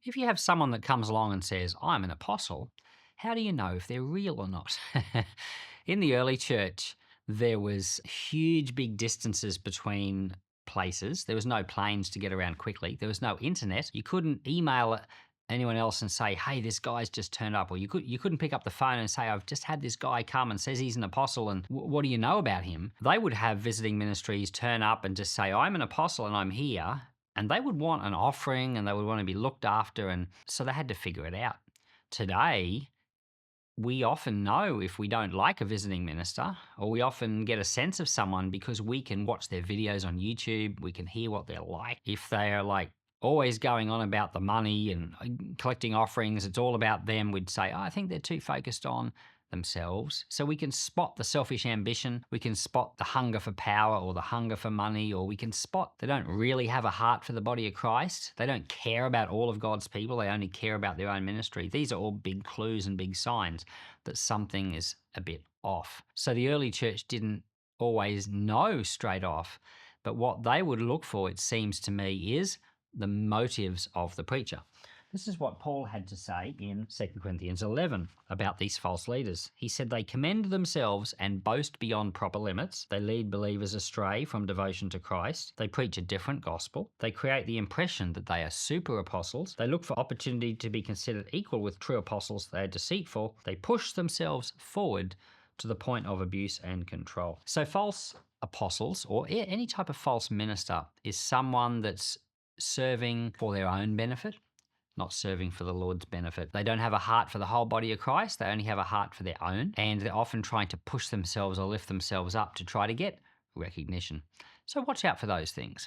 If you have someone that comes along and says, I'm an apostle, how do you know if they're real or not? In the early church, there was huge big distances between places. There was no planes to get around quickly. There was no internet. You couldn't email anyone else and say, "Hey, this guy's just turned up," or you couldn't pick up the phone and say, "I've just had this guy come and says he's an apostle, and what do you know about him?" They would have visiting ministries turn up and just say, "I'm an apostle and I'm here." And they would want an offering and they would want to be looked after. And so they had to figure it out. Today, we often know if we don't like a visiting minister, or we often get a sense of someone because we can watch their videos on YouTube. We can hear what they're like. If they are like always going on about the money and collecting offerings, it's all about them, we'd say, oh, I think they're too focused on themselves. So we can spot the selfish ambition, we can spot the hunger for power or the hunger for money, or we can spot they don't really have a heart for the body of Christ. They don't care about all of God's people. They only care about their own ministry. These are all big clues and big signs that something is a bit off. So the early church didn't always know straight off, but what they would look for, it seems to me, is the motives of the preacher. This is what Paul had to say in 2 Corinthians 11 about these false leaders. He said, they commend themselves and boast beyond proper limits. They lead believers astray from devotion to Christ. They preach a different gospel. They create the impression that they are super apostles. They look for opportunity to be considered equal with true apostles. They are deceitful. They push themselves forward to the point of abuse and control. So false apostles, or any type of false minister, is someone that's serving for their own benefit, not serving for the Lord's benefit. They don't have a heart for the whole body of Christ. They only have a heart for their own, and they're often trying to push themselves or lift themselves up to try to get recognition. So watch out for those things.